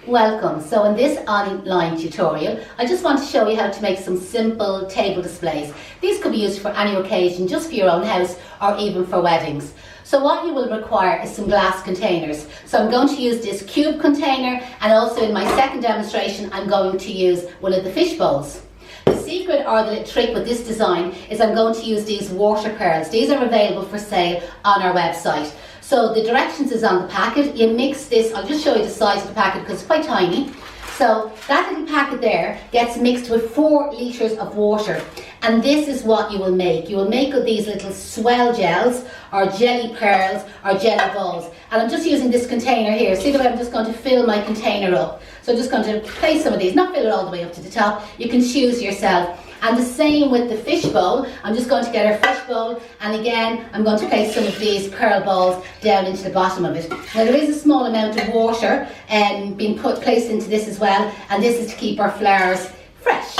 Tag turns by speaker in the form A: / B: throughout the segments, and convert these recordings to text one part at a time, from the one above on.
A: Welcome. So in this online tutorial, I just want to show you how to make some simple table displays. These could be used for any occasion, just for your own house or even for weddings. So what you will require is some glass containers. So I'm going to use this cube container, and also in my second demonstration I'm going to use one of the fish bowls. The secret or the trick with this design is I'm going to use these water pearls. These are available for sale on our website. So the directions is on the packet. You mix this, I'll just show you the size of the packet because it's quite tiny. So that little packet there gets mixed with 4 litres of water, and this is what you will make. You will make of these little swell gels or jelly pearls or jelly balls. And I'm just using this container here. See the way I'm just going to fill my container up. So I'm just going to place some of these, not fill it all the way up to the top. You can choose yourself. And the same with the fish bowl. I'm just going to get our fish bowl, and again I'm going to place some of these pearl balls down into the bottom of it. Now there is a small amount of water being placed into this as well, and this is to keep our flowers fresh.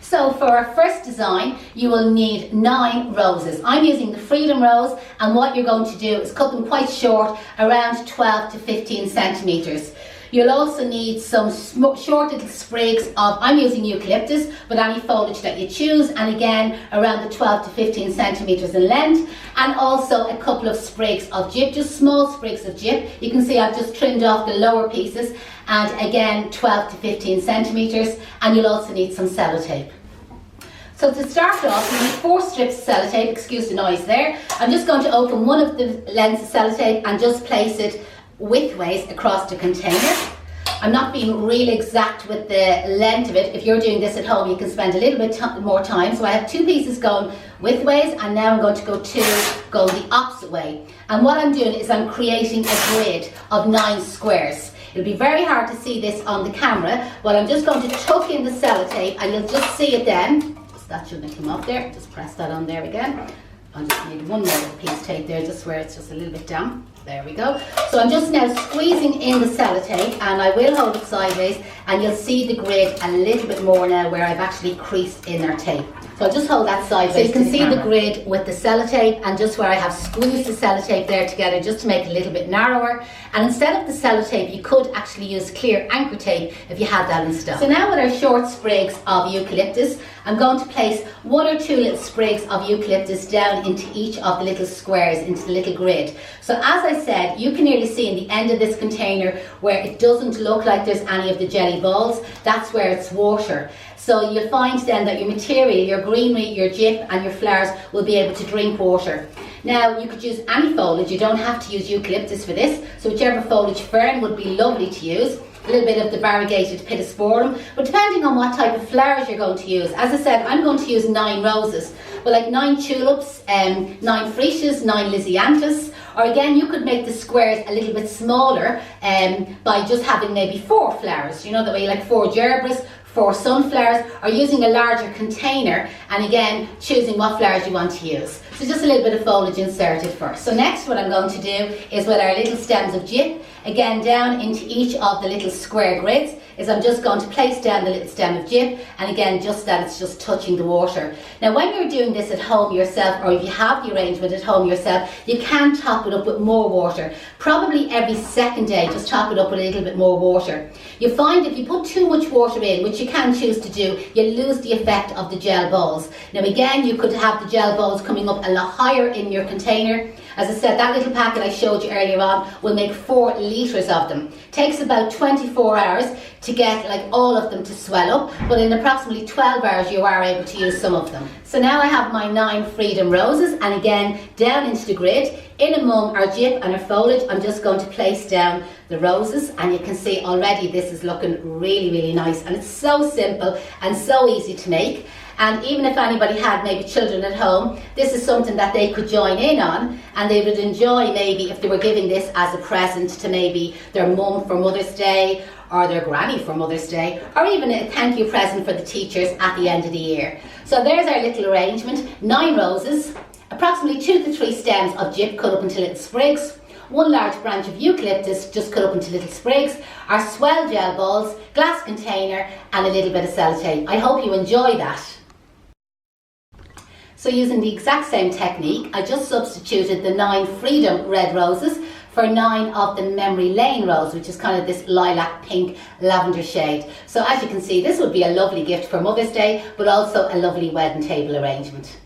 A: So for our first design, you will need 9 roses. I'm using the Freedom Rose, and what you're going to do is cut them quite short, around 12 to 15 centimetres. You'll also need some short little sprigs of, I'm using eucalyptus, but any foliage that you choose, and again around the 12 to 15 centimetres in length, and also a couple of sprigs of gyp, just small sprigs of gyp. You can see I've just trimmed off the lower pieces, and again 12 to 15 centimetres, and you'll also need some sellotape. So to start off, you need 4 strips of sellotape, excuse the noise there. I'm just going to open one of the lengths of sellotape and just place it widthways across the container. I'm not being really exact with the length of it. If you're doing this at home, you can spend a little bit more time. So I have 2 pieces going widthways, and now I'm going to go the opposite way. And what I'm doing is I'm creating a grid of 9 squares. It'll be very hard to see this on the camera, but I'm just going to tuck in the sellotape, and you'll just see it then. So that shouldn't come up there. Just press that on there again. I'll just need one more piece of tape there, just where it's just a little bit damp. There we go. So I'm just now squeezing in the sellotape, and I will hold it sideways, and you'll see the grid a little bit more now where I've actually creased in our tape. So I'll just hold that sideways. So you can see the grid with the sellotape, and just where I have squeezed the sellotape there together just to make it a little bit narrower. And instead of the sellotape, you could actually use clear anchor tape if you had that in stock. So now with our short sprigs of eucalyptus, I'm going to place 1 or 2 little sprigs of eucalyptus down into each of the little squares, into the little grid. So as I said, you can nearly see in the end of this container where it doesn't look like there's any of the jelly balls. That's where it's water. So you'll find then that your material, your greenery, your gyp and your flowers will be able to drink water. Now you could use any foliage, you don't have to use eucalyptus for this, so whichever foliage fern would be lovely to use. A little bit of the variegated pittosporum, but depending on what type of flowers you're going to use. As I said, I'm going to use 9 roses, but like 9 tulips, 9 freesias, 9 lisianthus, or again you could make the squares a little bit smaller by just having maybe 4 flowers, you know, that way, like 4 gerbils, 4 sunflowers, or using a larger container, and again choosing what flowers you want to use. So just a little bit of foliage inserted first. So next what I'm going to do is with our little stems of gyp, again down into each of the little square grids, is I'm just going to place down the little stem of gyp, and again just that it's just touching the water. Now when you're doing this at home yourself, or if you have the arrangement at home yourself, you can top it up with more water. Probably every second day just top it up with a little bit more water. You find if you put too much water in, which you can choose to do, you lose the effect of the gel balls. Now again, you could have the gel balls coming up a lot higher in your container. As I said, that little packet I showed you earlier on will make 4 litres of them. Takes about 24 hours to get like all of them to swell up, but in approximately 12 hours you are able to use some of them. So now I have my 9 Freedom Roses, and again down into the grid, in among our gyp and our foliage, I'm just going to place down the roses, and you can see already this is looking really, really nice, and it's so simple and so easy to make. And even if anybody had maybe children at home, this is something that they could join in on, and they would enjoy maybe if they were giving this as a present to maybe their mum for Mother's Day, or their granny for Mother's Day, or even a thank you present for the teachers at the end of the year. So there's our little arrangement. 9 roses, approximately 2 to 3 stems of gyp cut up into little sprigs, 1 large branch of eucalyptus just cut up into little sprigs, our swell gel balls, glass container, and a little bit of sellotape. I hope you enjoy that. So using the exact same technique, I just substituted the 9 Freedom red roses for 9 of the Memory Lane rose, which is kind of this lilac pink lavender shade. So as you can see, this would be a lovely gift for Mother's Day, but also a lovely wedding table arrangement.